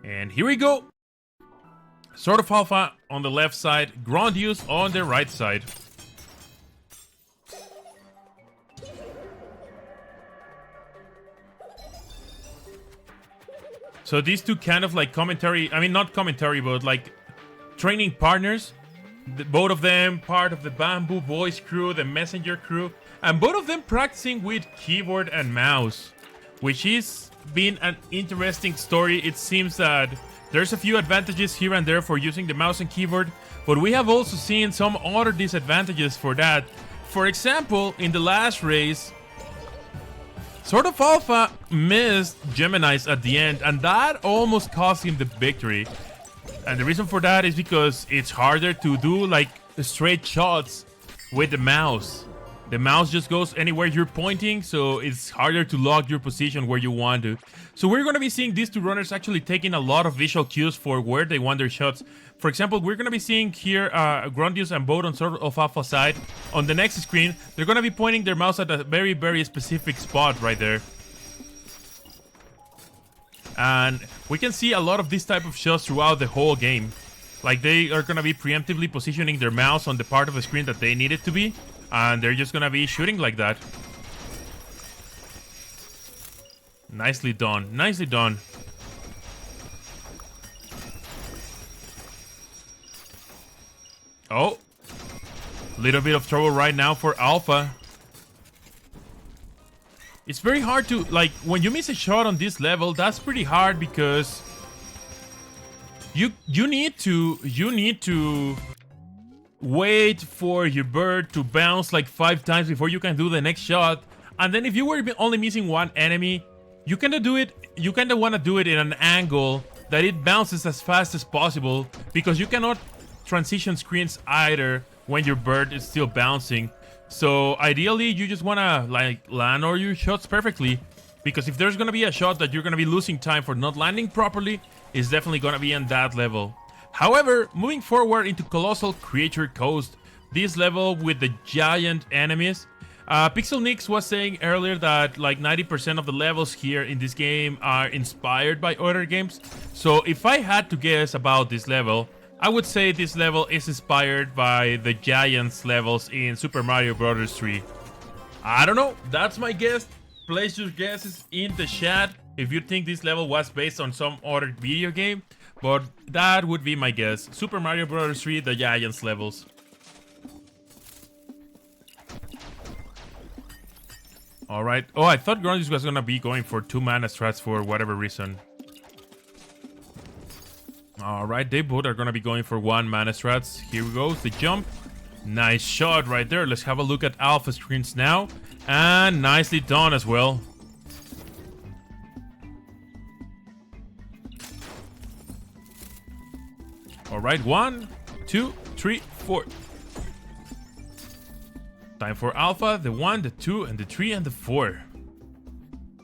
And here we go. SortOfAlpha on the left side, Grondius on the right side. So these two kind of like commentary, I mean not commentary, but like training partners. Both of them part of the Bamboo Boys crew, the Messenger crew, and both of them practicing with keyboard and mouse, which has been an interesting story. It seems that there's a few advantages here and there for using the mouse and keyboard, but we have also seen some other disadvantages for that. For example, in the last race, SortOfAlpha missed Gemini's at the end, and that almost cost him the victory. And the reason for that is because it's harder to do like straight shots with the mouse. The mouse just goes anywhere you're pointing, so it's harder to lock your position where you want to. So we're going to be seeing these two runners actually taking a lot of visual cues for where they want their shots. For example, we're going to be seeing here Grondius and Boat on SortOfAlpha side. On the next screen, they're going to be pointing their mouse at a very, very specific spot right there. And we can see a lot of this type of shots throughout the whole game. Like they are going to be preemptively positioning their mouse on the part of the screen that they need it to be. And they're just going to be shooting like that. Nicely done. Nicely done. Oh. Little bit of trouble right now for Alpha. It's very hard to, like, when you miss a shot on this level, that's pretty hard because you need to wait for your bird to bounce like 5 times before you can do the next shot. And then if you were only missing one enemy, you kind of want to do it in an angle that it bounces as fast as possible, because you cannot transition screens either when your bird is still bouncing. So ideally you just want to like land all your shots perfectly, because if there's going to be a shot that you're going to be losing time for not landing properly, it's definitely going to be on that level. However, moving forward into Colossal Creature Coast, this level with the giant enemies, Pixel Nix was saying earlier that like 90% of the levels here in this game are inspired by other games. So if I had to guess about this level, I would say this level is inspired by the Giants levels in Super Mario Bros. 3. I don't know, that's my guess. Place your guesses in the chat if you think this level was based on some other video game. But that would be my guess. Super Mario Bros. 3, the Giants levels. Alright. Oh, I thought Grondius was gonna be going for 2 mana strats for whatever reason. Alright, they both are gonna be going for 1 mana strats. Here we go, the jump. Nice shot right there. Let's have a look at Alpha screens now. And nicely done as well. Alright, 1, 2, 3, 4. Time for Alpha, the 1, the 2, and the 3, and the 4.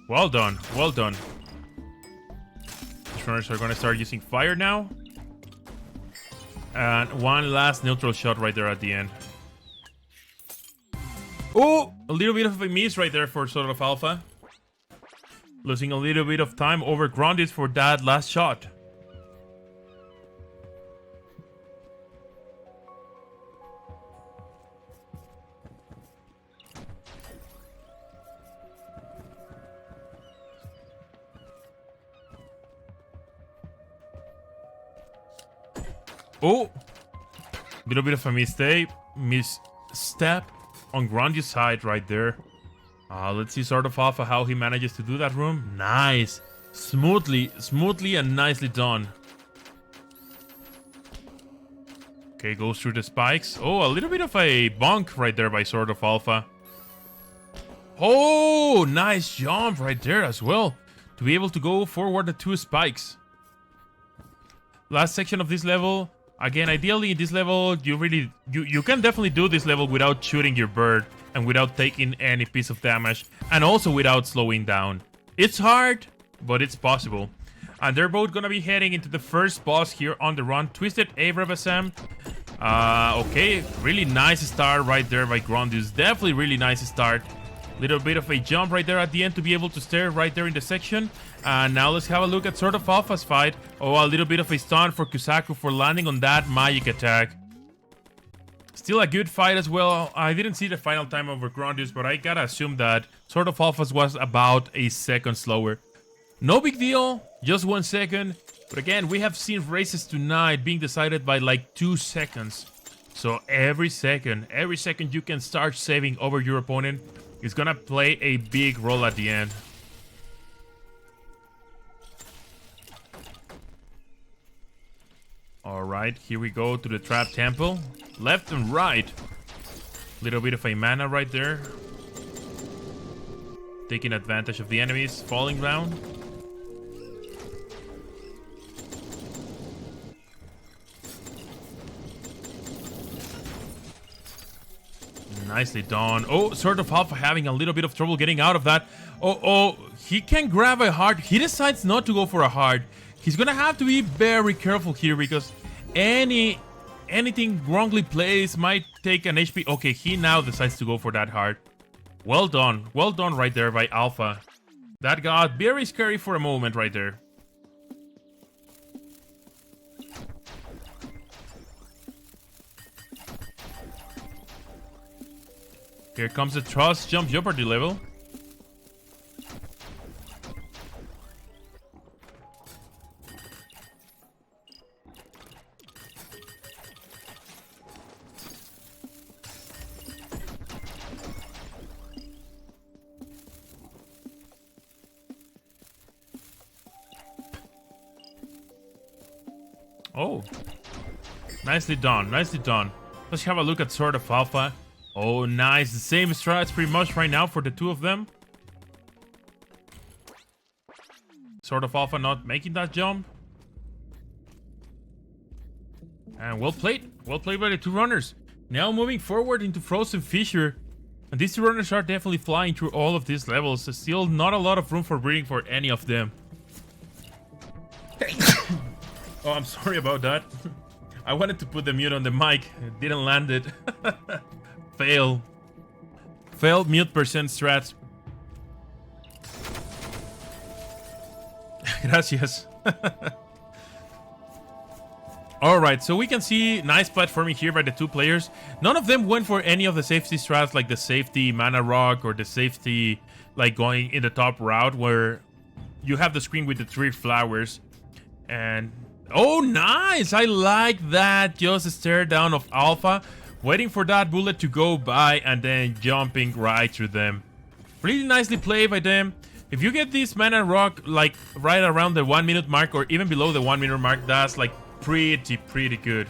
Well done, well done. The runners are going to start using fire now. And one last neutral shot right there at the end. Oh, a little bit of a miss right there for SortOfAlpha. Losing a little bit of time over Grondius for that last shot. Oh, little bit of a misstep on Grondius' side right there. Let's see SortOfAlpha how he manages to do that room. Nice, smoothly and nicely done. Okay, goes through the spikes. Oh, a little bit of a bonk right there by SortOfAlpha. Oh, nice jump right there as well, to be able to go forward the 2 spikes. Last section of this level. Again, ideally in this level, you can definitely do this level without shooting your bird and without taking any piece of damage, and also without slowing down. It's hard, but it's possible. And they're both gonna be heading into the first boss here on the run, Twisted Abraham. Okay, really nice start right there by Grondius. Definitely really nice start. Little bit of a jump right there at the end to be able to stay right there in the section. And now let's have a look at SortOfAlpha's fight. Oh, a little bit of a stun for Kusaku for landing on that magic attack. Still a good fight as well. I didn't see the final time over Grondius, but I gotta assume that SortOfAlpha's was about a second slower. No big deal, just 1 second. But again, we have seen races tonight being decided by like 2 seconds. So every second you can start saving over your opponent is gonna play a big role at the end. Alright, here we go to the trap temple. Left and right. Little bit of a mana right there. Taking advantage of the enemies falling down. Nicely done. Oh, SortOfAlpha having a little bit of trouble getting out of that. Oh, he can grab a heart. He decides not to go for a heart. He's gonna have to be very careful here because anything wrongly placed might take an HP. Okay, he now decides to go for that heart. Well done right there by Alpha. That got very scary for a moment right there. Here comes the Trust Jump Jeopardy level. Oh, nicely done, nicely done. Let's have a look at SortOfAlpha. Oh, nice. The same strats pretty much right now for the two of them. SortOfAlpha not making that jump. And well played by the two runners. Now moving forward into Frozen Fissure. And these two runners are definitely flying through all of these levels. There's still not a lot of room for breathing for any of them. Oh, I'm sorry about that. I wanted to put the mute on the mic. It didn't land it. Failed mute percent strats. Gracias. Alright, so we can see nice platforming here by the two players. None of them went for any of the safety strats like the safety mana rock or the safety like going in the top route where you have the screen with the 3 flowers. And oh, nice! I like that. Just a stare down of Alpha. Waiting for that bullet to go by and then jumping right through them. Really nicely played by them. If you get this mana rock like right around the 1 minute mark or even below the 1 minute mark, that's like pretty good.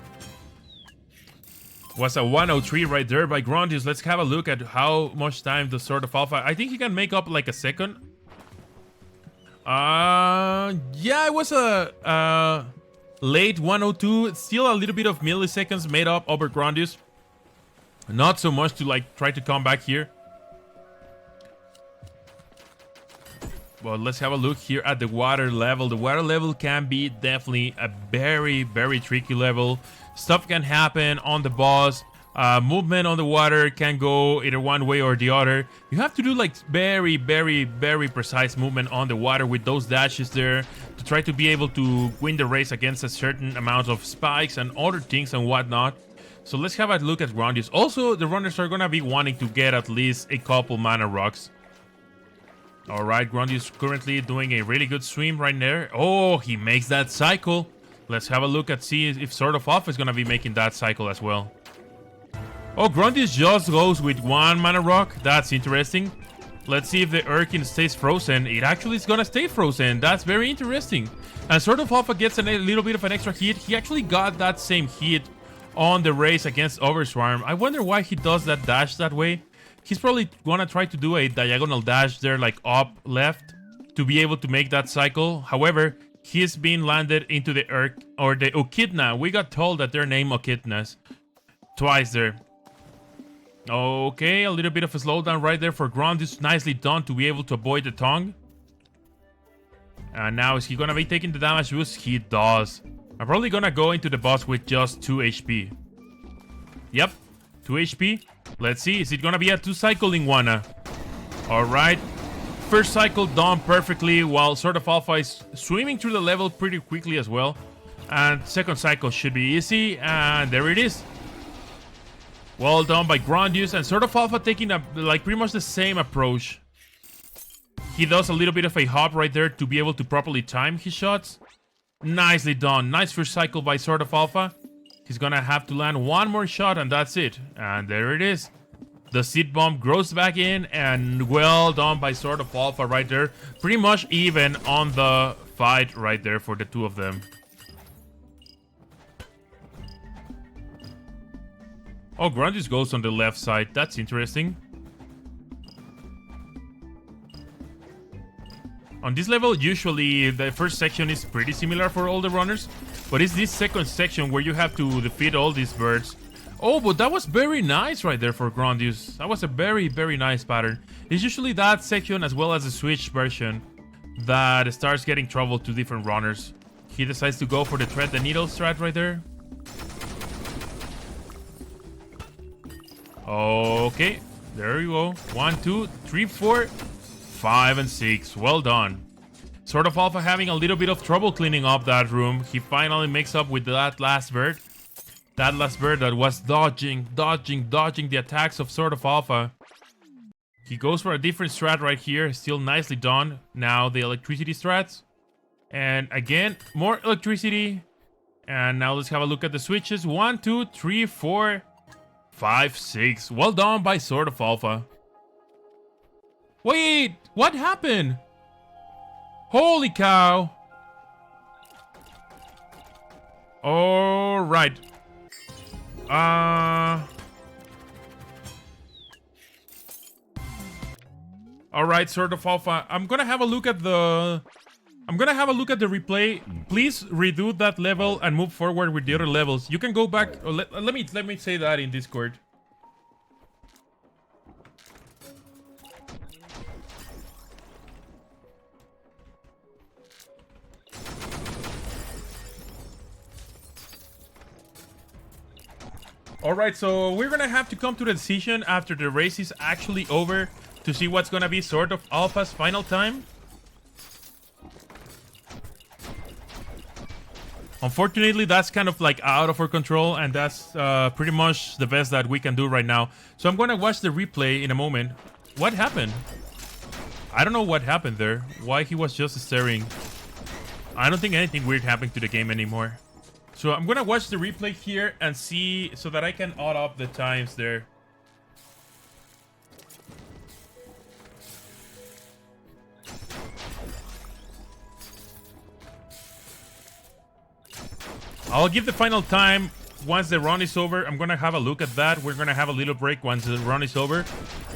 Was a 103 right there by Grondius. Let's have a look at how much time the SortOfAlpha. I think he can make up like a second. Yeah, it was a late 102. It's still a little bit of milliseconds made up over Grondius. Not so much to like try to come back here. Well, let's have a look here at the water level. The water level can be definitely a very tricky level. Stuff can happen on the boss. Movement on the water can go either one way or the other. You have to do like very precise movement on the water with those dashes there to try to be able to win the race against a certain amount of spikes and other things and whatnot. So let's have a look at Grondius. Also, the runners are gonna be wanting to get at least a couple mana rocks. Alright, Grondius currently doing a really good swim right there. Oh, he makes that cycle. Let's have a look at see if SortOfAlpha is gonna be making that cycle as well. Oh, Grondius just goes with 1 mana rock. That's interesting. Let's see if the Urkin stays frozen. It actually is gonna stay frozen. That's very interesting. And SortOfAlpha gets a little bit of an extra hit. He actually got that same hit on the race against Overswarm. I wonder why he does that dash that way. He's probably gonna try to do a diagonal dash there, like up left, to be able to make that cycle. However, he's being landed into the Echidna. We got told that they're named Echidnas twice there. Okay, a little bit of a slowdown right there for Grondius. Nicely done to be able to avoid the tongue. And now is he gonna be taking the damage boost? He does. I'm probably gonna go into the boss with just 2 HP. Yep, 2 HP. Let's see, is it gonna be a 2 cycling one? All right. First cycle done perfectly, while SortOfAlpha is swimming through the level pretty quickly as well. And second cycle should be easy, and there it is. Well done by Grondius, and SortOfAlpha taking pretty much the same approach. He does a little bit of a hop right there to be able to properly time his shots. Nicely done. Nice first cycle by SortOfAlpha. He's gonna have to land one more shot, and that's it. And there it is. The seed bomb grows back in, and well done by SortOfAlpha right there. Pretty much even on the fight right there for the two of them. Oh, Grondius goes on the left side. That's interesting. On this level, usually the first section is pretty similar for all the runners, but it's this second section where you have to defeat all these birds. Oh, but that was very nice right there for Grondius. That was a very, very nice pattern. It's usually that section as well as the Switch version that starts getting trouble to different runners. He decides to go for the thread the needle strat right there. Okay, there you go. 1, 2, 3, 4, 5, and 6. Well done. SortOfAlpha having a little bit of trouble cleaning up that room. He finally makes up with that last bird. That last bird that was dodging the attacks of SortOfAlpha. He goes for a different strat right here. Still nicely done. Now the electricity strats. And again, more electricity. And now let's have a look at the switches. 1, 2, 3, 4, 5, 6. Well done by SortOfAlpha. Wait, what happened? Holy cow. All right. All right, SortOfAlpha. I'm gonna have a look at the replay. Please redo that level and move forward with the other levels. You can go back. Oh, let me say that in Discord. Alright, so we're gonna have to come to the decision after the race is actually over to see what's gonna be SortOfAlpha's final time. Unfortunately, that's kind of like out of our control, and that's pretty much the best that we can do right now. So I'm gonna watch the replay in a moment. What happened? I don't know what happened there. Why he was just staring. I don't think anything weird happened to the game anymore. So I'm gonna watch the replay here and see so that I can add up the times there. I'll give the final time once the run is over. I'm gonna have a look at that. We're gonna have a little break once the run is over,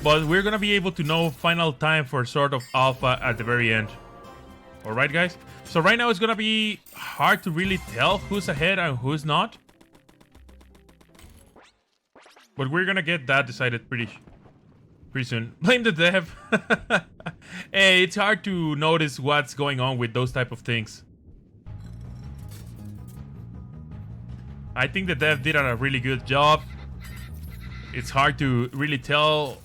but we're gonna be able to know final time for SortOfAlpha at the very end. All right, guys. So right now it's gonna be hard to really tell who's ahead and who's not, but we're gonna get that decided pretty soon. Blame the dev. Hey, it's hard to notice what's going on with those type of things. I think the dev did a really good job. It's hard to really tell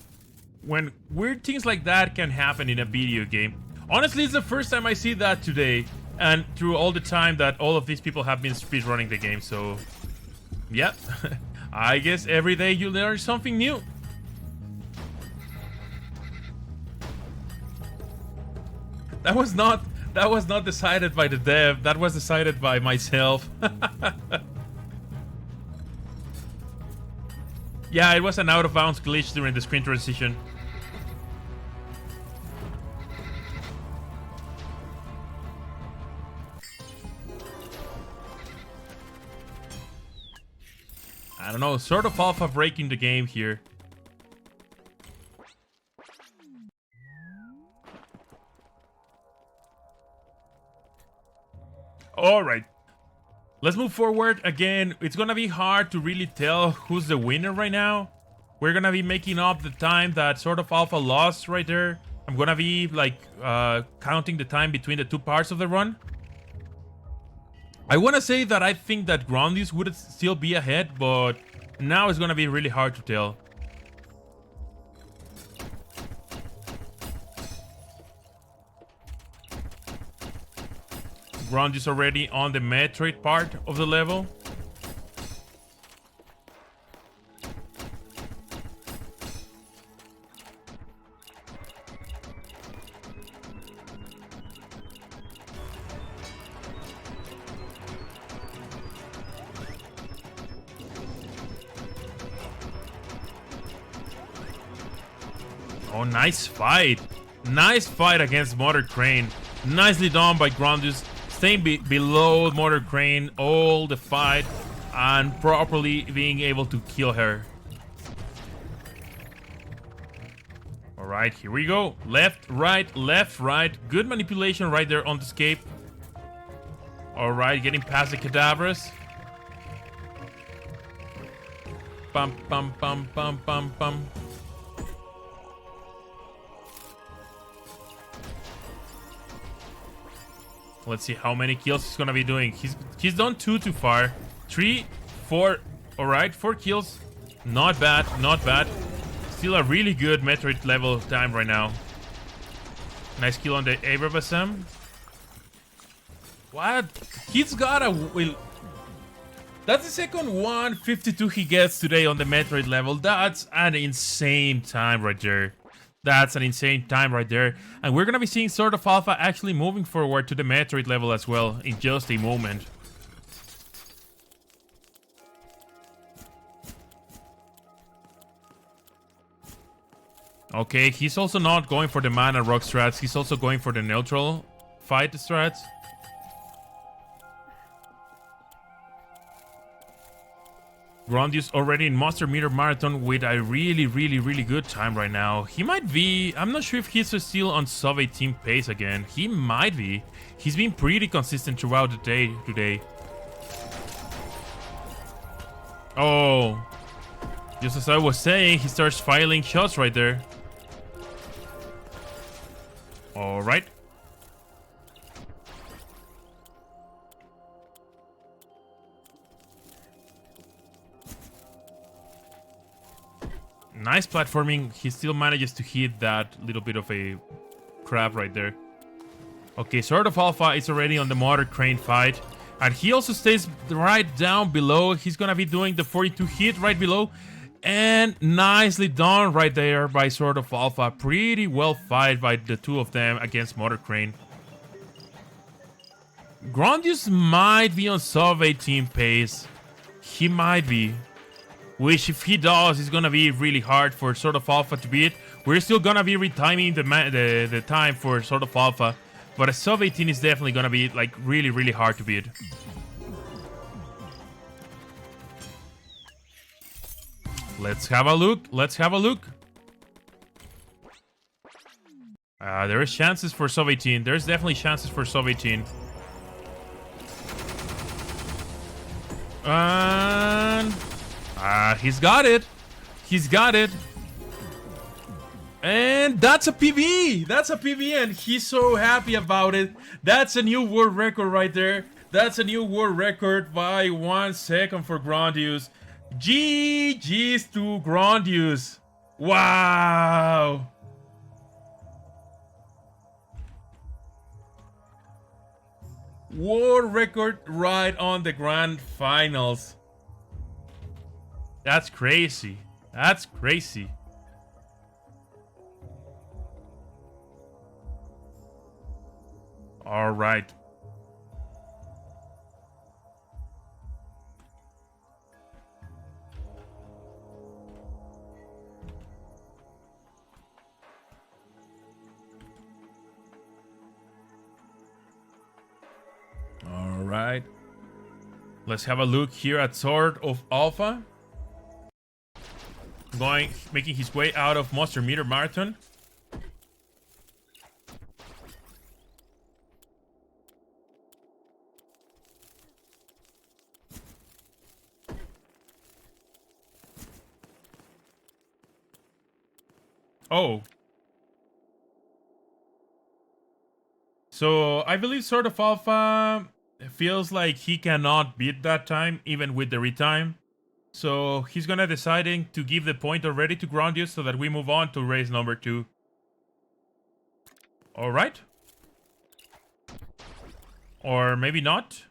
when weird things like that can happen in a video game. Honestly, it's the first time I see that today, and through all the time that all of these people have been speedrunning the game, so yep. I guess every day you learn something new. That was not decided by the dev, that was decided by myself. Yeah, it was an out of bounds glitch during the screen transition. I don't know, SortOfAlpha breaking the game here. Alright. Let's move forward. Again, it's gonna be hard to really tell who's the winner right now. We're gonna be making up the time that SortOfAlpha lost right there. I'm gonna be like counting the time between the two parts of the run. I want to say that I think that Grondius would still be ahead, but now it's going to be really hard to tell. Grondius already on the Metroid part of the level. Oh, nice fight. Nice fight against Motor Crane. Nicely done by Grondius. Staying below Motor Crane all the fight and properly being able to kill her. Alright, here we go. Left, right, left, right. Good manipulation right there on the escape. Alright, getting past the cadavers. Bum, bum, bum, bum, bum, bum. Let's see how many kills he's gonna be doing. He's done 2 too far. 3, 4. Alright, 4 kills. Not bad, not bad. Still a really good Metroid level time right now. Nice kill on the Abrabasam. What? He's got a... Well, that's the second 152 he gets today on the Metroid level. That's an insane time right there. That's an insane time right there. And we're going to be seeing SortOfAlpha actually moving forward to the Metroid level as well in just a moment. Okay, he's also not going for the mana rock strats. He's also going for the neutral fight strats. Grondius already in Monster Meter Marathon with a really good time right now. He might be... I'm not sure if he's still on Soviet team pace again. He might be. He's been pretty consistent throughout the day today. Oh. Just as I was saying, he starts filing shots right there. Alright. Nice platforming. He still manages to hit that little bit of a crab right there. Okay, SortOfAlpha is already on the Motor Crane fight. And he also stays right down below. He's gonna be doing the 42 hit right below. And nicely done right there by SortOfAlpha. Pretty well fight by the two of them against Motor Crane. Grondius might be on Soviet team pace. He might be. Which, if he does, is gonna be really hard for SortOfAlpha to beat. We're still gonna be retiming the time for SortOfAlpha, but a sub-18 is definitely gonna be like really hard to beat. Let's have a look. Let's have a look. There is chances for sub-18. There's definitely chances for sub-18. And he's got it. He's got it. And that's a PB. That's a PB, and he's so happy about it. That's a new world record right there. That's a new world record by 1 second for Grondius. GG's to Grondius. Wow. World record right on the grand finals. That's crazy. That's crazy. All right. All right. Let's have a look here at SortOfAlpha. Making his way out of Monster Meter Marathon. Oh. So I believe SortOfAlpha feels like he cannot beat that time, even with the retime. So he's gonna deciding to give the point already to Grondius so that we move on to race number 2. All right. Or maybe not.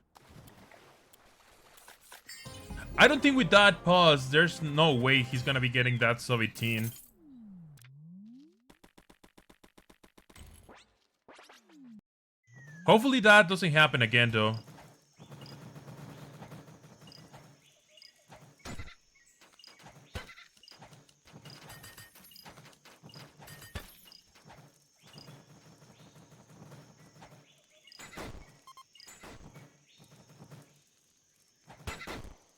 I don't think with that pause, there's no way he's gonna be getting that sub 18. Hopefully that doesn't happen again, though.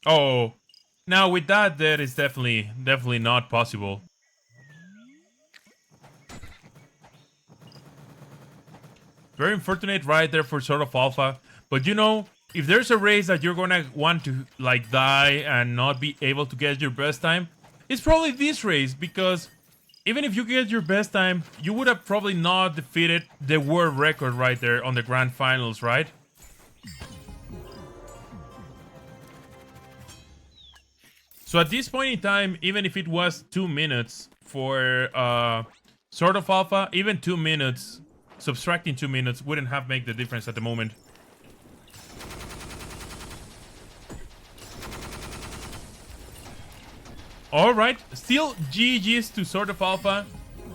Oh, now with that is definitely not possible. Very unfortunate right there for SortOfAlpha. But you know, if there's a race that you're gonna want to like die and not be able to get your best time, it's probably this race, because even if you get your best time, you would have probably not defeated the world record right there on the grand finals, right? So at this point in time, even if it was 2 minutes for SortOfAlpha, even 2 minutes, subtracting 2 minutes wouldn't have made the difference at the moment. Alright, still GG's to SortOfAlpha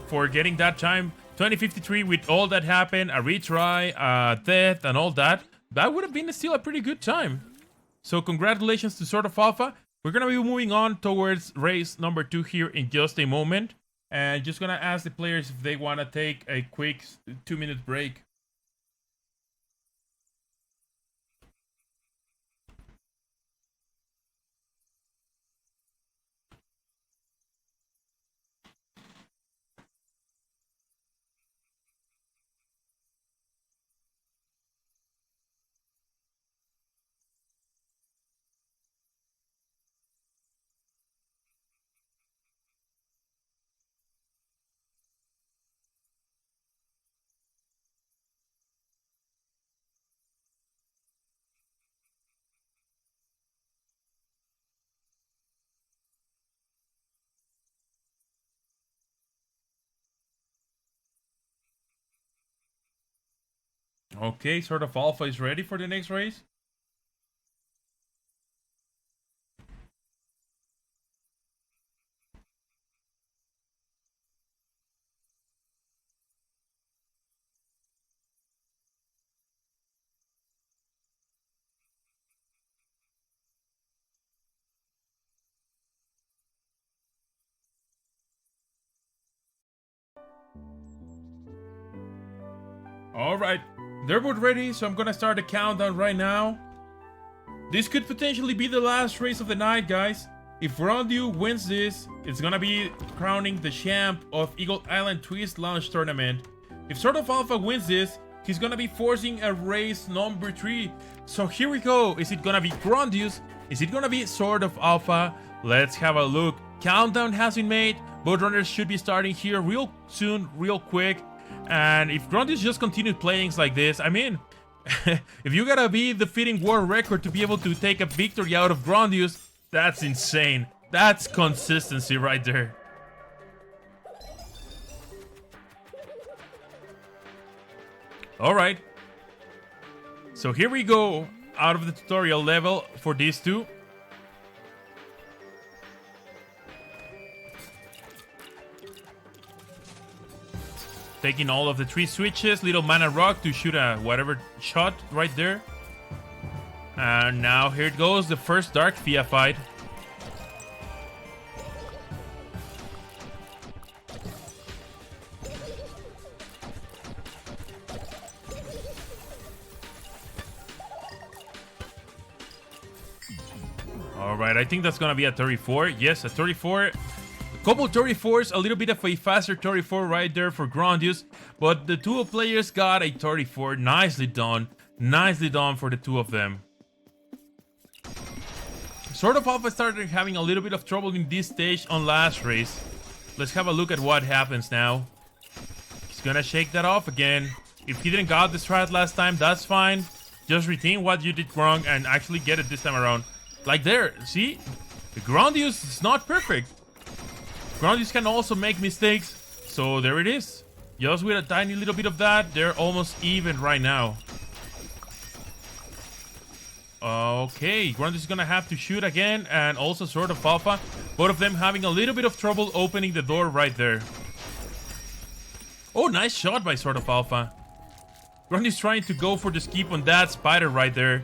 for getting that time. 2053 with all that happened, a retry, death, and all that. That would have been still a pretty good time. So congratulations to SortOfAlpha. We're going to be moving on towards race number 2 here in just a moment. And just going to ask the players if they want to take a quick 2-minute break. Okay, SortOfAlpha is ready for the next race. Alright, they're both ready, so I'm gonna start the countdown right now. This could potentially be the last race of the night, guys. If Grondius wins this, it's gonna be crowning the champ of Eagle Island Twist Launch Tournament. If SortOfAlpha wins this, he's gonna be forcing a race number 3. So here we go. Is it gonna be Grondius? Is it gonna be SortOfAlpha? Let's have a look. Countdown has been made. Both runners should be starting here real soon, real quick. And if Grondius just continues playing like this, I mean, if you gotta be defeating world record to be able to take a victory out of Grondius, that's insane. That's consistency right there. Alright. So here we go, out of the tutorial level for these two. Taking all of the 3 switches, little mana rock to shoot a whatever shot right there. And now here it goes, the first Dark Fia fight. Alright, I think that's gonna be a 34. Yes, a 34. Couple 34s, a little bit of a faster 34 right there for Grondius, but the two players got a 34. Nicely done for the two of them. SortOfAlpha started having a little bit of trouble in this stage on last race. Let's have a look at what happens now. He's gonna shake that off again. If he didn't got the strat last time, that's fine. Just retain what you did wrong and actually get it this time around. Like there, see? The Grondius is not perfect. Grondius can also make mistakes, so there it is. Just with a tiny little bit of that, they're almost even right now. Okay, Grondius is gonna have to shoot again, and also SortOfAlpha. Both of them having a little bit of trouble opening the door right there. Oh, nice shot by SortOfAlpha. Grondius trying to go for the skip on that spider right there.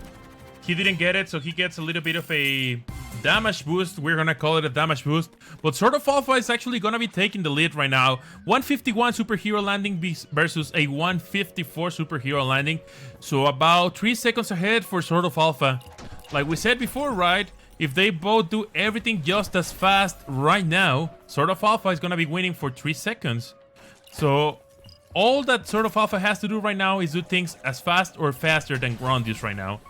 He didn't get it, so he gets a little bit of a damage boost. We're gonna call it a damage boost. But SortOfAlpha is actually gonna be taking the lead right now. 151 superhero landing versus a 154 superhero landing. So about 3 seconds ahead for SortOfAlpha. Like we said before, right? If they both do everything just as fast right now, SortOfAlpha is gonna be winning for 3 seconds. So all that SortOfAlpha has to do right now is do things as fast or faster than Grondius right now.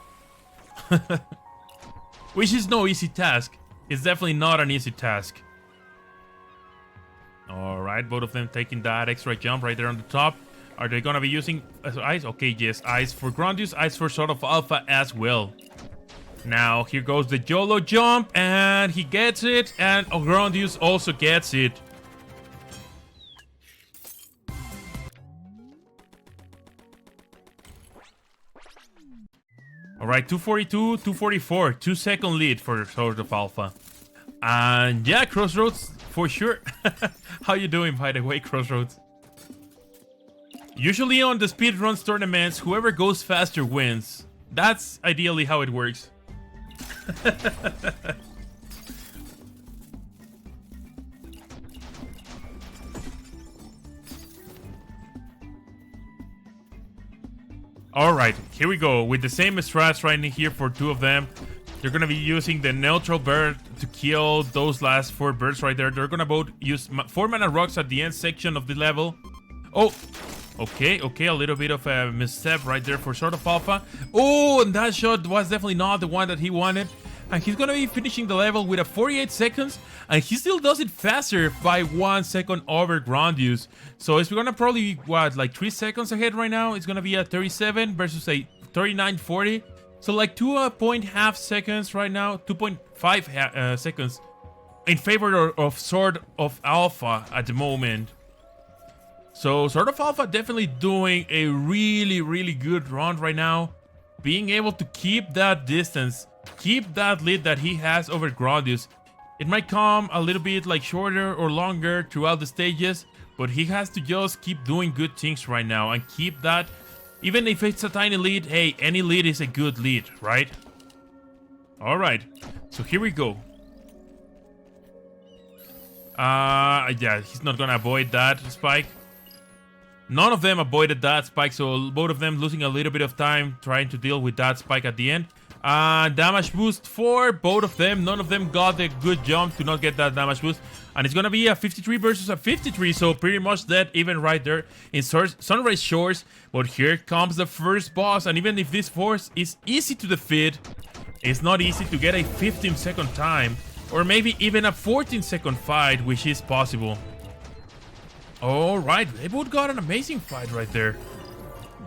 Which is no easy task. It's definitely not an easy task. Alright, both of them taking that extra jump right there on the top. Are they gonna be using ice? Okay, yes, ice for Grondius, ice for SortOfAlpha as well. Now, here goes the YOLO jump, and he gets it, and Grondius also gets it. Alright, 242, 244. 2-second lead for SortOfAlpha. And yeah, Crossroads, for sure. How you doing, by the way, Crossroads? Usually on the Speedruns tournaments, whoever goes faster wins. That's ideally how it works. Alright, here we go with the same strats right in here for two of them. They're gonna be using the neutral bird to kill those last 4 birds right there. They're gonna both use 4 mana rocks at the end section of the level. Oh, okay, a little bit of a misstep right there for SortOfAlpha. Oh, and that shot was definitely not the one that he wanted. And he's gonna be finishing the level with a 48 seconds, and he still does it faster by 1 second over Grondius. So it's gonna probably be, what, like 3 seconds ahead right now? It's gonna be a 37 versus a 39.40. So like 2.5 seconds right now, 2.5 seconds in favor of SortOfAlpha at the moment. So SortOfAlpha definitely doing a really good run right now. Being able to keep that distance, keep that lead that he has over Grondius. It might come a little bit like shorter or longer throughout the stages, but he has to just keep doing good things right now and keep that. Even if it's a tiny lead, hey, any lead is a good lead, right? Alright, so here we go. Yeah, he's not gonna avoid that spike. None of them avoided that spike, so both of them losing a little bit of time trying to deal with that spike at the end. Damage boost for both of them. None of them got the good jump to not get that damage boost. And it's gonna be a 53 versus a 53, so pretty much dead even right there in Sunrise Shores. But here comes the first boss, and even if this force is easy to defeat, it's not easy to get a 15-second time, or maybe even a 14-second fight, which is possible. Alright, they both got an amazing fight right there.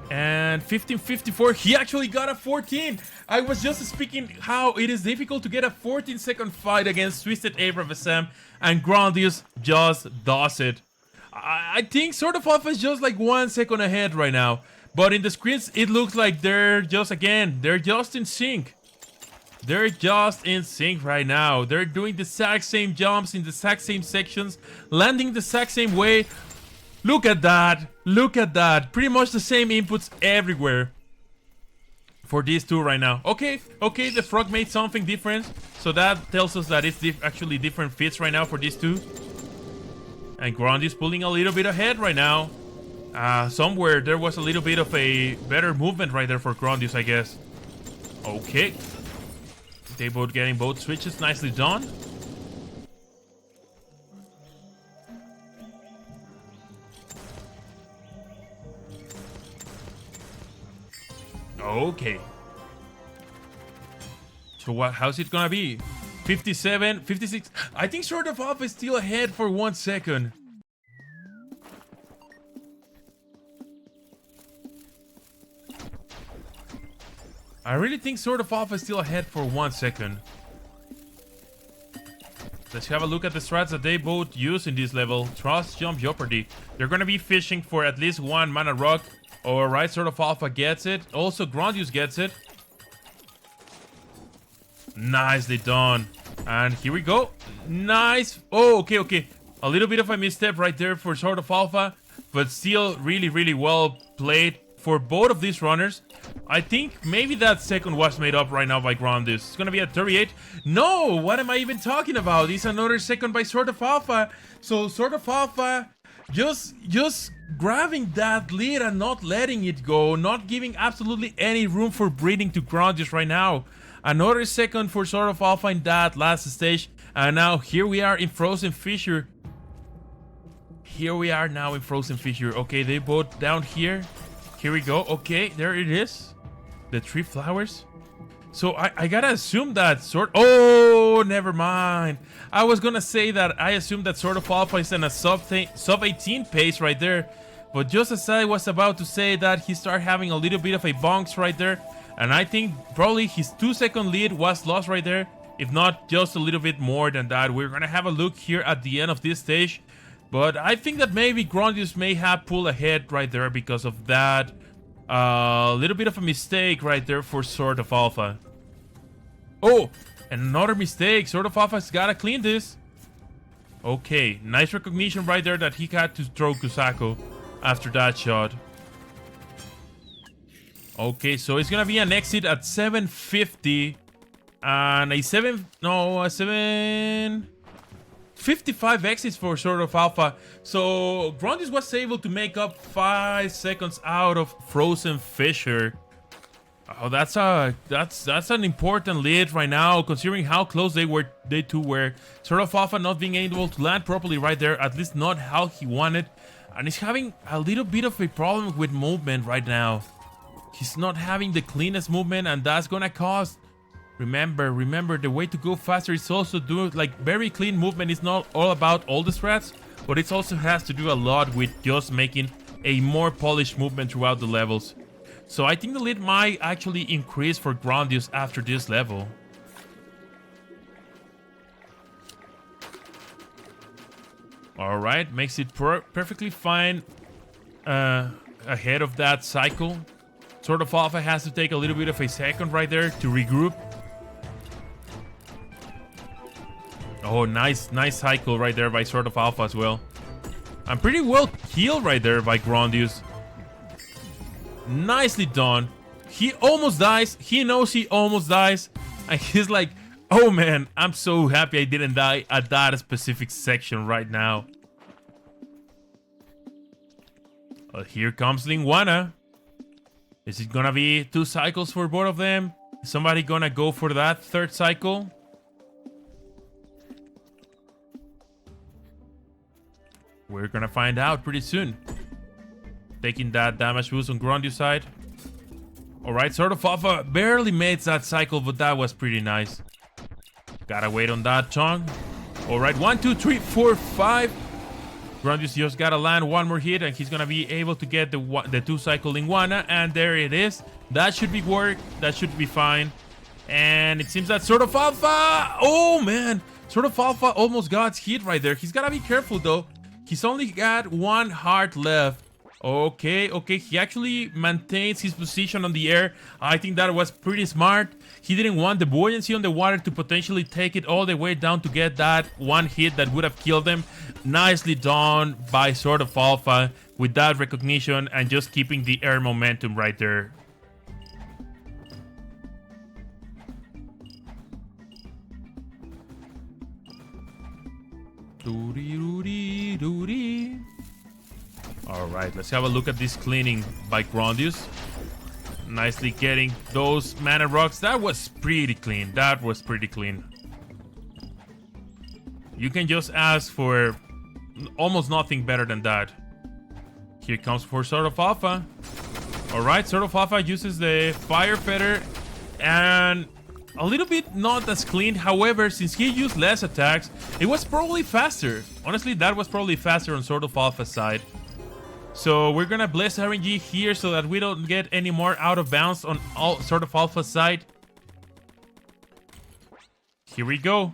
And 1554, he actually got a 14. I was just speaking how it is difficult to get a 14-second fight against Twisted Abraham Sam, and Grondius just does it. I think SortOfAlpha is just like 1 second ahead right now, but in the screens it looks like they're just in sync. They're just in sync right now. They're doing the exact same jumps in the exact same sections, landing the exact same way. Look at that. Look at that. Pretty much the same inputs everywhere for these two right now. Okay, the frog made something different. So that tells us that it's actually different fits right now for these two. And Grondius pulling a little bit ahead right now. Somewhere there was a little bit of a better movement right there for Grondius, I guess. Okay. They both getting both switches. Nicely done. Okay. So how's it gonna be? 57, 56. I think SortOfAlpha is still ahead for 1 second. I really think SortOfAlpha is still ahead for 1 second. Let's have a look at the strats that they both use in this level. Trust, Jump, Jeopardy. They're gonna be fishing for at least 1 mana rock. Alright, SortOfAlpha gets it. Also, Grondius gets it. Nicely done. And here we go. Nice. Oh, okay, okay. A little bit of a misstep right there for SortOfAlpha, but still really, really well played for both of these runners. I think maybe that second was made up right now by Grondius. It's gonna be at 38. No, what am I even talking about? It's another second by SortOfAlpha. So SortOfAlpha just grabbing that lead and not letting it go, not giving absolutely any room for breathing to Grondius right now. Another second for SortOfAlpha in that last stage. And now here we are in Frozen Fissure. Here we are now in Frozen Fissure. Okay, they both down here. Here we go. Okay, there it is. The 3 flowers. So I gotta assume that Oh, never mind. I was gonna say that I assumed that SortOfAlpha is in a sub 18 pace right there. But just as I was about to say that, he started having a little bit of a bonks right there. And I think probably his 2-second lead was lost right there. If not, just a little bit more than that. We're gonna have a look here at the end of this stage. But I think that maybe Grondius may have pulled ahead right there because of that. Little bit of a mistake right there for SortOfAlpha. Oh, another mistake. SortOfAlpha's gotta clean this. Okay, nice recognition right there that he had to throw Kusako after that shot. Okay, so it's gonna be an exit at 750. And a 755 exits for SortOfAlpha. So Grondius was able to make up 5 seconds out of Frozen Fissure. Oh, that's an important lead right now, considering how close they two were. SortOfAlpha not being able to land properly right there, at least not how he wanted, and he's having a little bit of a problem with movement right now. He's not having the cleanest movement, and that's gonna cost. Remember, the way to go faster is also do like very clean movement. It's not all about all the strats, but it also has to do a lot with just making a more polished movement throughout the levels. So I think the lead might actually increase for Grondius after this level. Alright, makes it perfectly fine ahead of that cycle. SortOfAlpha has to take a little bit of a second right there to regroup. Oh, nice cycle right there by SortOfAlpha as well. I'm pretty well healed right there by Grondius. Nicely done. He almost dies. He knows he almost dies. And he's like, oh man, I'm so happy I didn't die at that specific section right now. Here comes Linguana. Is it gonna be 2 cycles for both of them? Is somebody gonna go for that 3rd cycle? We're gonna find out pretty soon. Taking that damage boost on Grondius side. Alright, SortOfAlpha barely made that cycle, but that was pretty nice. Gotta wait on that tongue. Alright, 1, 2, 3, 4, 5. Grondius just gotta land 1 more hit, and he's gonna be able to get the 2 cycle Linguana, and there it is. That should be work. That should be fine. And it seems that SortOfAlpha. Oh man, SortOfAlpha almost got hit right there. He's gotta be careful though. He's only got 1 heart left. Okay, he actually maintains his position on the air. I think that was pretty smart. He didn't want the buoyancy on the water to potentially take it all the way down to get that 1 hit that would have killed him. Nicely done by SortOfAlpha with that recognition and just keeping the air momentum right there. Alright, let's have a look at this cleaning by Grondius. Nicely getting those mana rocks. That was pretty clean. That was pretty clean. You can just ask for almost nothing better than that. Here comes for SortOfAlpha. Alright, SortOfAlpha uses the Fire Feather and a little bit not as clean. However, since he used less attacks, it was probably faster. Honestly, that was probably faster on SortOfAlpha's side. So we're gonna bless RNG here so that we don't get any more out of bounds on all SortOfAlpha's side. Here we go.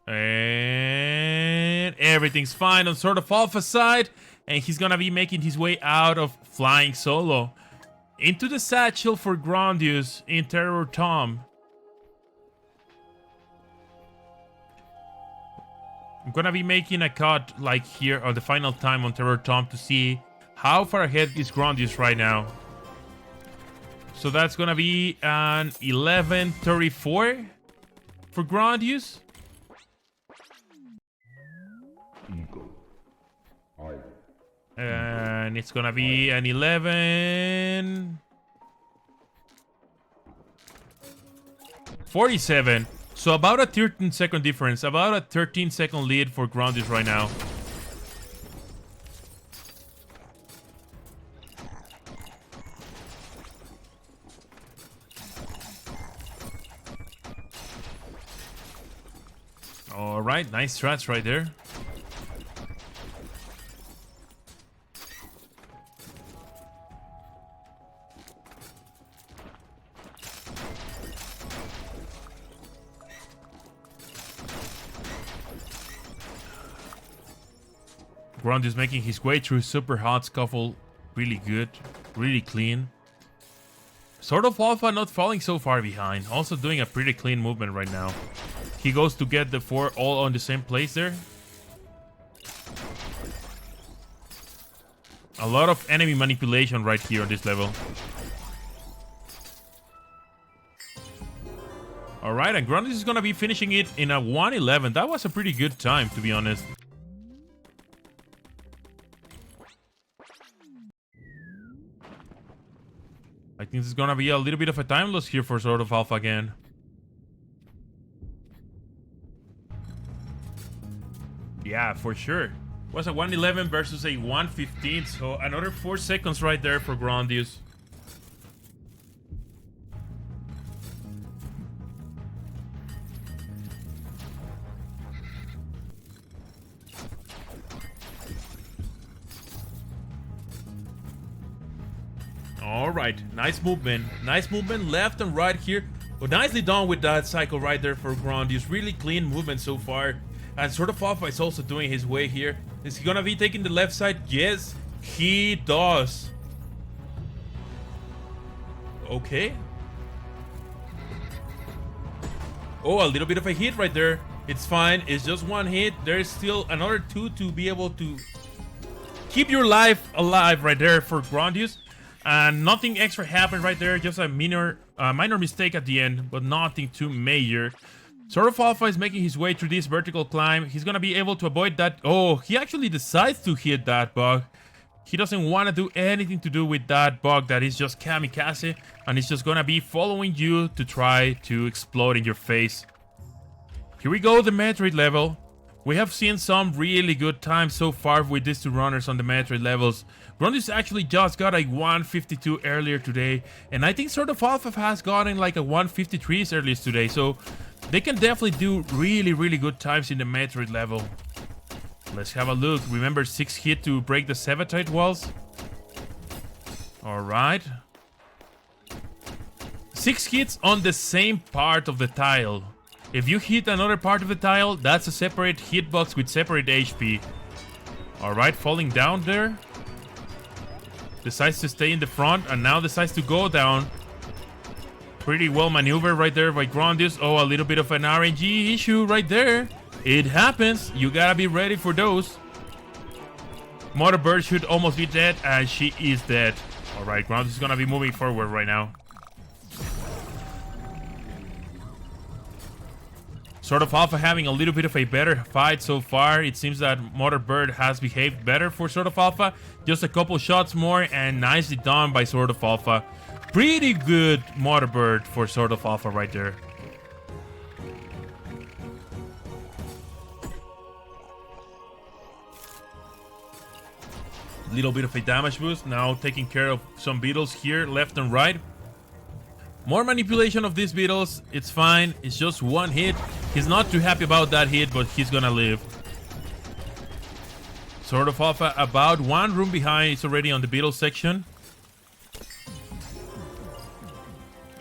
And everything's fine on SortOfAlpha's side. And he's gonna be making his way out of flying solo. Into the satchel for Grondius in Terror Tom. I'm gonna be making a cut like here on the final time on Terror Tom to see how far ahead is Grondius right now. So that's gonna be an 11:34 for Grondius. And it's gonna be an 11:47. So about a 13-second difference, about a 13-second lead for Grondius right now. All right, nice strats right there. Grondius making his way through super hot scuffle. Really good, really clean. SortOfAlpha not falling so far behind. Also doing a pretty clean movement right now. He goes to get the 4 all on the same place there. A lot of enemy manipulation right here on this level. Alright, and Grondius is gonna be finishing it in a 1:11. That was a pretty good time, to be honest. I think this is gonna be a little bit of a time loss here for SortOfAlpha again. Yeah, for sure. It was a 1:11 versus a 1:15, so another 4 seconds right there for Grondius. All right, nice movement left and right here. But nicely done with that cycle right there for Grondius. Really clean movement so far. And SortOfAlpha is also doing his way here. Is he gonna be taking the left side? Yes, he does. Okay. Oh, a little bit of a hit right there. It's fine, it's just one hit. There's still another 2 to be able to keep your life alive right there for Grondius. And nothing extra happened right there, just a minor mistake at the end, but nothing too major. SortOfAlpha is making his way through this vertical climb. He's gonna be able to avoid that. Oh, he actually decides to hit that bug. He doesn't want to do anything to do with that bug that is just kamikaze, and he's just gonna be following you to try to explode in your face. Here we go, the Metroid level. We have seen some really good times so far with these 2 runners on the Metroid levels. Grondius actually just got a 1:52 earlier today, and I think SortOfAlpha has gotten like a 1:53 earlier today, so they can definitely do really good times in the Metroid level. Let's have a look. Remember, 6 hit to break the Sabotage walls. Alright. 6 hits on the same part of the tile. If you hit another part of the tile, that's a separate hitbox with separate HP. Alright, falling down there. Decides to stay in the front and now decides to go down. Pretty well maneuvered right there by Grondius. Oh, a little bit of an RNG issue right there. It happens. You gotta be ready for those. Mother Bird should almost be dead, and she is dead. Alright, Grondius is gonna be moving forward right now. SortOfAlpha having a little bit of a better fight so far. It seems that Mother Bird has behaved better for SortOfAlpha. Just a couple shots more and nicely done by SortOfAlpha. Pretty good Mother Bird for SortOfAlpha right there. Little bit of a damage boost. Now taking care of some beetles here, left and right. More manipulation of these beetles. It's fine. It's just one hit. He's not too happy about that hit, but he's gonna live. SortOfAlpha about 1 room behind. It's already on the beetle section.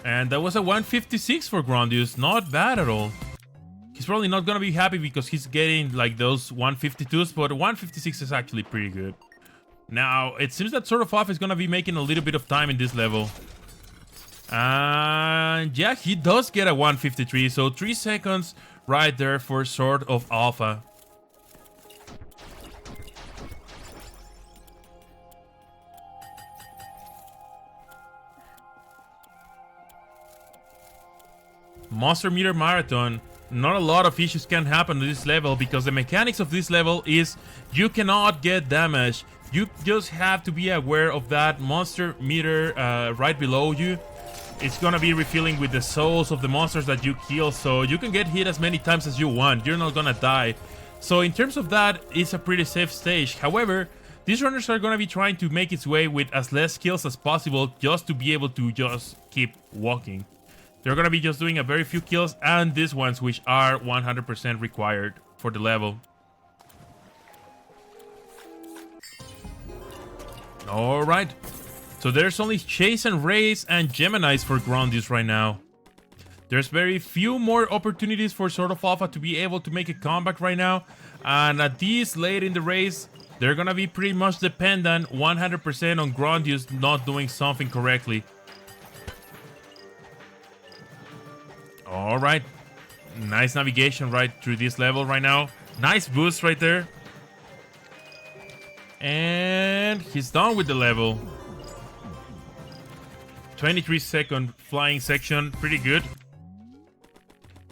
And that was a 156 for Grondius. Not bad at all. He's probably not gonna be happy because he's getting like those 152s, but 156 is actually pretty good. Now, it seems that SortOfAlpha is going to be making a little bit of time in this level. And yeah, he does get a 153, so 3 seconds right there for SortOfAlpha. Monster Meter Marathon. Not a lot of issues can happen to this level because the mechanics of this level is you cannot get damage. You just have to be aware of that monster meter right below you. It's gonna be refilling with the souls of the monsters that you kill, so you can get hit as many times as you want. You're not gonna die. So in terms of that, it's a pretty safe stage. However, these runners are gonna be trying to make its way with as less kills as possible just to be able to just keep walking. They're gonna be just doing a very few kills, and these ones which are 100% required for the level. Alright, so there's only Chase and Race and Geminis for Grondius right now. There's very few more opportunities for SortOfAlpha to be able to make a comeback right now, and at this late in the race, they're gonna be pretty much dependent 100% on Grondius not doing something correctly. Alright, nice navigation right through this level right now. Nice boost right there. And he's done with the level. 23-second flying section, pretty good.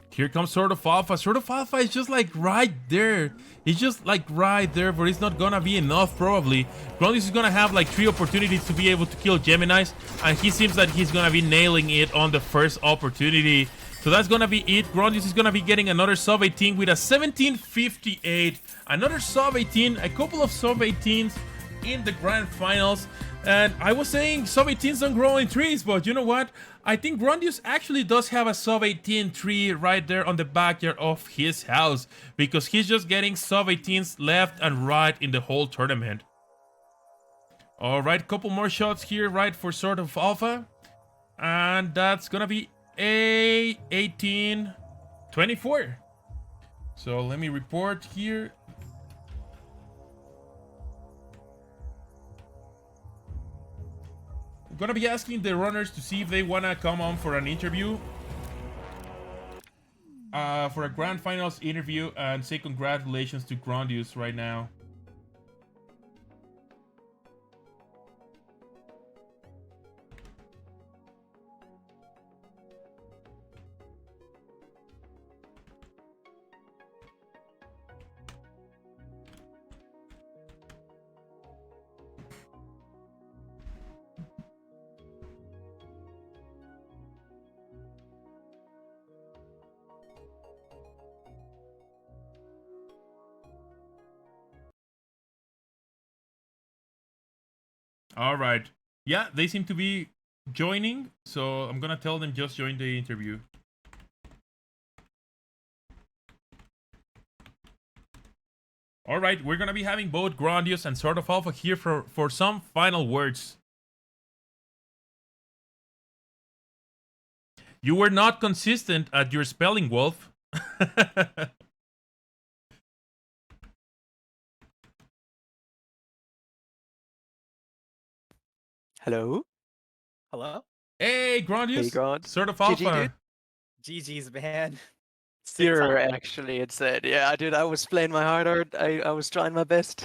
Here comes SortOfAlpha. SortOfAlpha is just like right there. He's just like right there, but it's not gonna be enough probably. Grondius is gonna have like 3 opportunities to be able to kill Geminis, and he seems that he's gonna be nailing it on the first opportunity. So that's gonna be it. Grondius is gonna be getting another sub 18 with a 1758. Another sub 18, a couple of sub 18s in the grand finals. And I was saying sub 18s don't grow in trees, but you know what? I think Grondius actually does have a sub 18 tree right there on the backyard of his house, because he's just getting sub 18s left and right in the whole tournament. Alright, couple more shots here right for SortOfAlpha. And that's gonna be a 18-24. So let me report here. I'm gonna be asking the runners to see if they wanna come on for an interview, for a grand finals interview, and say congratulations to Grondius right now. All right. Yeah, they seem to be joining, so I'm gonna tell them just join the interview. All right, we're gonna be having both Grondius and SortOfAlpha here for some final words. You were not consistent at your spelling, Wolf. Hello? Hello? Hey, Grondius. Hey, Grond. SortOfAlpha. GG's, man. You're actually, it said. Yeah, dude, I was playing my heart out. I was trying my best.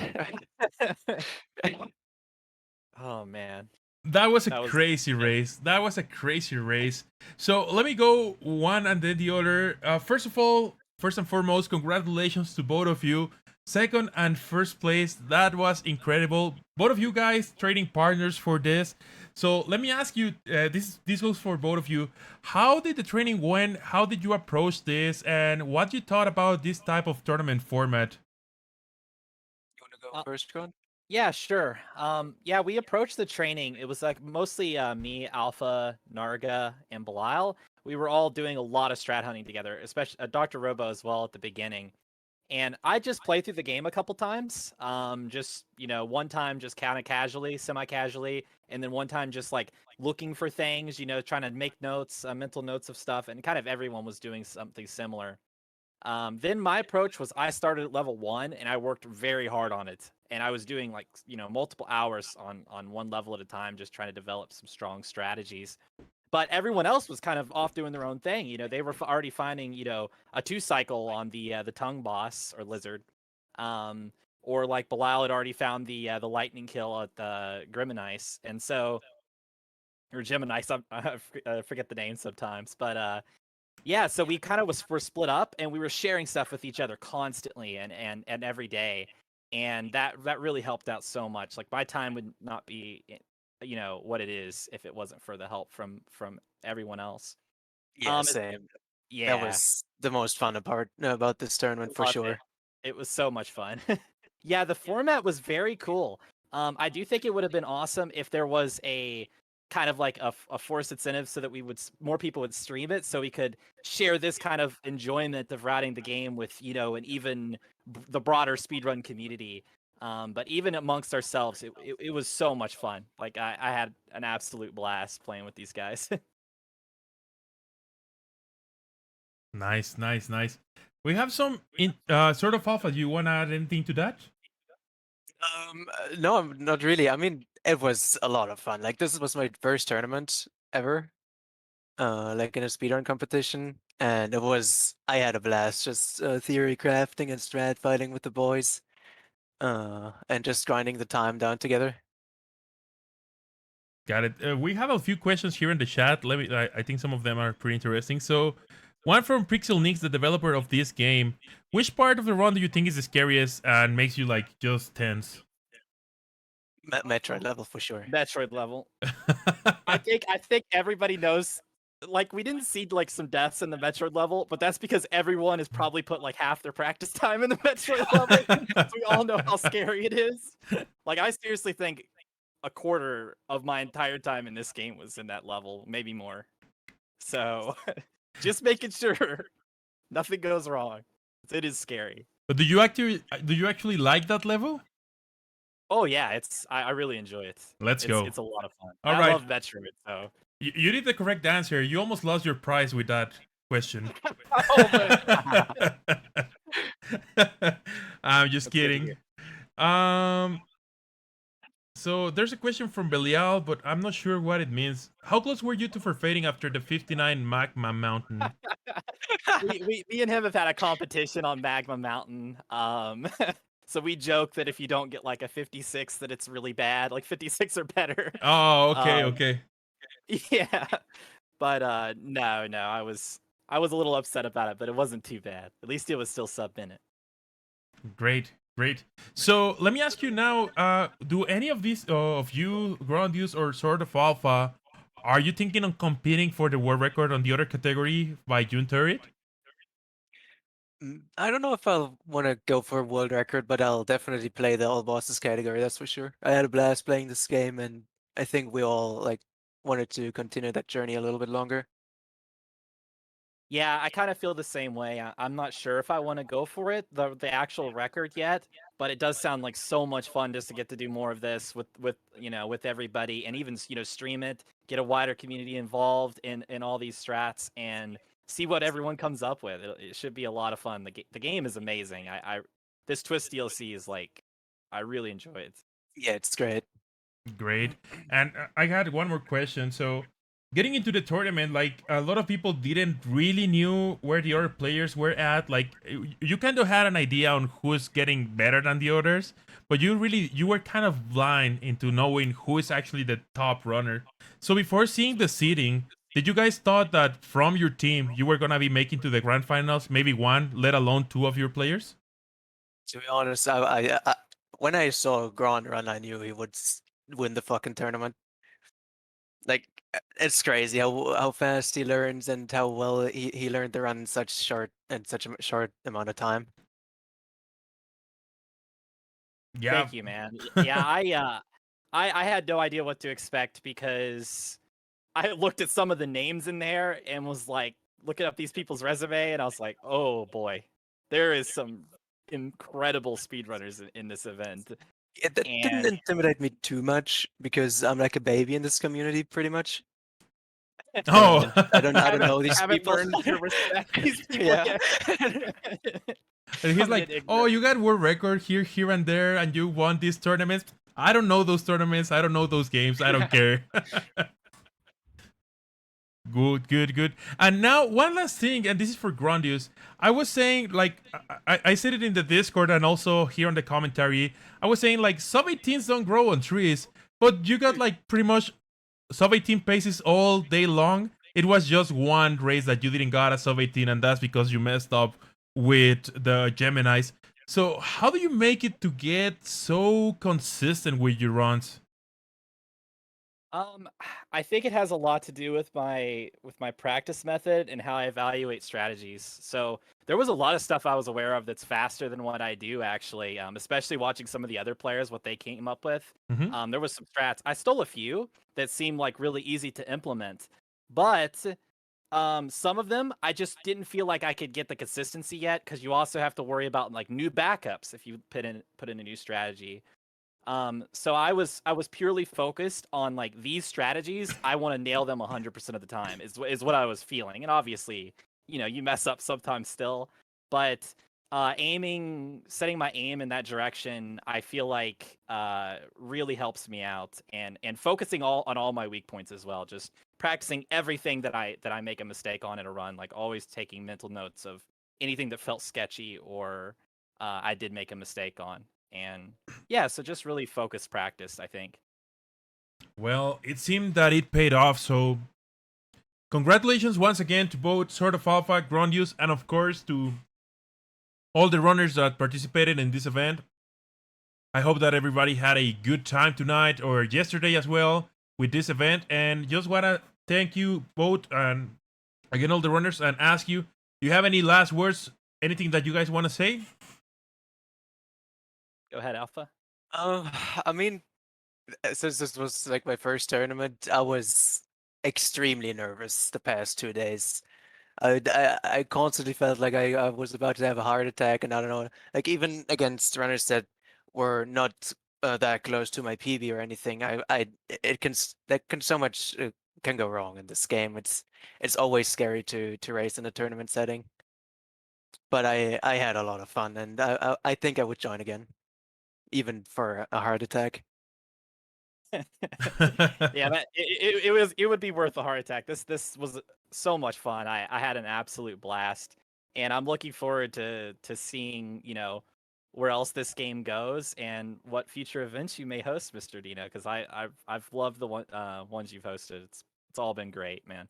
Oh, man. That was a crazy race. That was a crazy race. So let me go one and then the other. First of all, first and foremost, congratulations to both of you. Second and first place, that was incredible. Both of you guys trading partners for this. So let me ask you, this goes for both of you. How did the training went? How did you approach this? And what you thought about this type of tournament format? You want to go first, Grond? Yeah, sure. Yeah, we approached the training. It was like mostly me, Alpha, Narga, and Belial. We were all doing a lot of strat hunting together, especially Dr. Robo as well at the beginning. And I just played through the game a couple times. Just, one time just kind of casually, semi-casually, and then one time just like looking for things, trying to make notes, mental notes of stuff, and kind of everyone was doing something similar. Then my approach was I started at level 1 and I worked very hard on it. And I was doing like, multiple hours on one level at a time, just trying to develop some strong strategies. But everyone else was kind of off doing their own thing. They were already finding, a 2-cycle on the tongue boss or lizard. Or like Belial had already found the lightning kill at the Griminice. And so, or Geminice, I forget the name sometimes, but yeah, so we kind of were split up and we were sharing stuff with each other constantly and every day. And that really helped out so much. Like my time would not be what it is if it wasn't for the help from everyone else. Yeah, same. That Yeah, was the most fun part about this tournament for loved sure. it was so much fun. Yeah, the format was very cool. I do think it would have been awesome if there was a kind of like a forced incentive so that more people would stream it, so we could share this kind of enjoyment of routing the game with and even the broader speedrun community. But even amongst ourselves, it was so much fun. Like I had an absolute blast playing with these guys. Nice. We have some sort of alpha. Do you want to add anything to that? No, not really. I mean, it was a lot of fun. Like this was my first tournament ever, like in a speedrun competition, and I had a blast just theory crafting and strat fighting with the boys, and just grinding the time down together. Got it. We have a few questions here in the chat. I think some of them are pretty interesting. So, one from Pixel Nix, the developer of this game. Which part of the run do you think is the scariest and makes you like just tense? Metroid level for sure. Metroid level. I think everybody knows. Like we didn't see like some deaths in the Metroid level, but that's because everyone has probably put like half their practice time in the Metroid level. So we all know how scary it is. Like I seriously think a quarter of my entire time in this game was in that level, maybe more. So just making sure nothing goes wrong. It is scary. But do you actually like that level? Oh yeah, I really enjoy it. Let's go. It's a lot of fun. All I right. love Metroid, so You did the correct answer. You almost lost your prize with that question. I'm just kidding. So there's a question from Belial, but I'm not sure what it means. How close were you to forfeiting after the 59 Magma Mountain? me and him have had a competition on Magma Mountain. So we joke that if you don't get like a 56, that it's really bad. Like 56 or better. Oh, okay. Yeah, but no, I was a little upset about it, but it wasn't too bad. At least it was still sub-minute. Great. So let me ask you now, do any of these of you, Grondius or SortOfAlpha, are you thinking on competing for the world record on the other category by June 30th? I don't know if I'll want to go for a world record, but I'll definitely play the all bosses category, that's for sure. I had a blast playing this game, and I think we all like wanted to continue that journey a little bit longer. Yeah, I kind of feel the same way. I'm not sure if I want to go for it, the actual record yet, but it does sound like so much fun just to get to do more of this with with everybody, and even stream it, get a wider community involved in all these strats, and see what everyone comes up with. It should be a lot of fun. The game is amazing. This Twist DLC is like, I really enjoy it. Yeah, it's great. Great. And I had one more question. So getting into the tournament, like a lot of people didn't really knew where the other players were at. Like you kind of had an idea on who's getting better than the others, but you were kind of blind into knowing who is actually the top runner. So before seeing the seeding, did you guys thought that from your team you were gonna be making to the grand finals, maybe one, let alone two of your players? To be honest, I when I saw Grand run, I knew he would win the fucking tournament. Like it's crazy how fast he learns and how well he learned to run in such a short amount of time. Yeah. Thank you, man. Yeah, I had no idea what to expect because I looked at some of the names in there and was like looking up these people's resume, and I was like, oh boy, there is some incredible speedrunners in this event. Yeah, that didn't intimidate me too much because I'm like a baby in this community, pretty much. Oh. I don't know these Haven't people. learned to respect these people Yeah. yet. And he's I'm like, getting "Oh, ignorant. you got world record here, and there, and you won these tournaments. I don't know those tournaments. I don't know those games. I don't care." Good. And now one last thing, and this is for Grondius. I was saying, like, I said it in the Discord and also here on the commentary. I was saying, like, sub 18s don't grow on trees, but you got like pretty much sub 18 paces all day long. It was just one race that you didn't got a sub 18, and that's because you messed up with the Geminis. So how do you make it to get so consistent with your runs? Um, I think it has a lot to do with my practice method and how I evaluate strategies. So there was a lot of stuff I was aware of that's faster than what I do actually. Especially watching some of the other players what they came up with. Mm-hmm. There was some strats. I stole a few that seemed like really easy to implement, but some of them I just didn't feel like I could get the consistency yet because you also have to worry about like new backups if you put in a new strategy. So I was purely focused on like these strategies. I want to nail them 100% of the time is what I was feeling. And obviously, you mess up sometimes still, but setting my aim in that direction, I feel like really helps me out and focusing on all my weak points as well. Just practicing everything that I make a mistake on in a run, like always taking mental notes of anything that felt sketchy or I did make a mistake on. And yeah, so just really focused practice, I think. Well, it seemed that it paid off, so congratulations once again to both SortOfAlpha, Grondius, and of course to all the runners that participated in this event. I hope that everybody had a good time tonight or yesterday as well with this event, and just want to thank you both and again all the runners and ask you, do you have any last words, anything that you guys want to say? Go ahead, Alpha. I mean, since this was like my first tournament, I was extremely nervous the past 2 days. I constantly felt like I was about to have a heart attack, and I don't know, like even against runners that were not that close to my PB or anything, that can so much can go wrong in this game. It's always scary to race in a tournament setting, but I had a lot of fun, and I think I would join again, even for a heart attack. Yeah, it would be worth a heart attack. This was so much fun. I had an absolute blast, and I'm looking forward to seeing where else this game goes and what future events you may host, Mr. Dino. Because I've loved the ones you've hosted. It's all been great, man.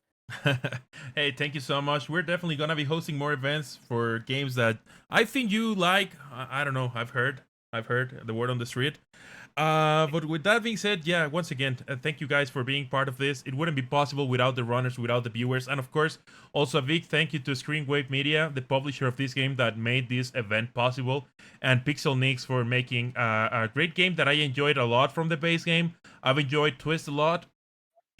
Hey, thank you so much. We're definitely gonna be hosting more events for games that I think you like. I don't know. I've heard the word on the street. But with that being said, yeah, once again, thank you guys for being part of this. It wouldn't be possible without the runners, without the viewers, and of course, also a big thank you to Screenwave Media, the publisher of this game that made this event possible, and Pixel Nix for making a great game that I enjoyed a lot from the base game. I've enjoyed Twist a lot,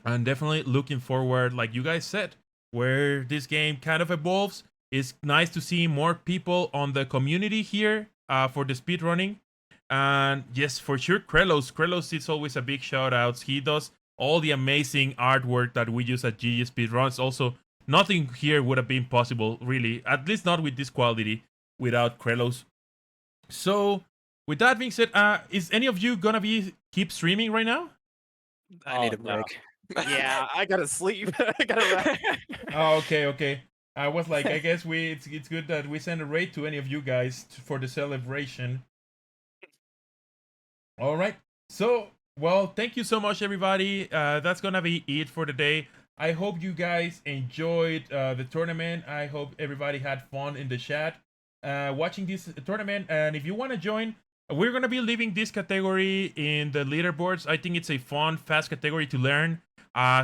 and definitely looking forward, like you guys said, where this game kind of evolves. It's nice to see more people on the community here for the speedrunning. And yes, for sure, Krelos is always a big shout out. He does all the amazing artwork that we use at GG Speedruns. Also, nothing here would have been possible, really, at least not with this quality, without Krelos. So, with that being said, is any of you gonna keep streaming right now? I need a Oh, no. break. Yeah, I gotta sleep. I gotta rest. Oh, okay. I was like, I guess it's good that we send a raid to any of you guys for the celebration. All right. So, well, thank you so much, everybody. That's gonna be it for the day. I hope you guys enjoyed the tournament. I hope everybody had fun in the chat watching this tournament. And if you want to join, we're gonna be leaving this category in the leaderboards. I think it's a fun, fast category to learn.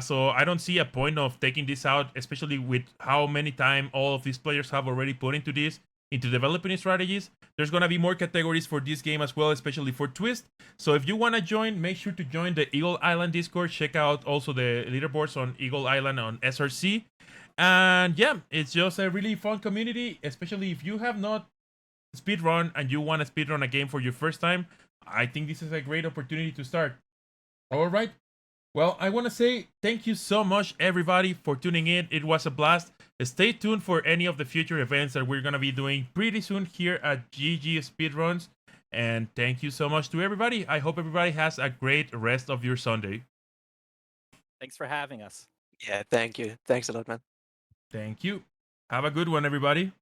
So I don't see a point of taking this out, especially with how many time all of these players have already put into this, into developing strategies. There's gonna be more categories for this game as well, especially for Twist. So if you wanna join, make sure to join the Eagle Island Discord. Check out also the leaderboards on Eagle Island on SRC. And yeah, it's just a really fun community, especially if you have not speedrun and you want to speedrun a game for your first time. I think this is a great opportunity to start. All right. Well, I want to say thank you so much, everybody, for tuning in. It was a blast. Stay tuned for any of the future events that we're going to be doing pretty soon here at GG Speedruns. And thank you so much to everybody. I hope everybody has a great rest of your Sunday. Thanks for having us. Yeah, thank you. Thanks a lot, man. Thank you. Have a good one, everybody.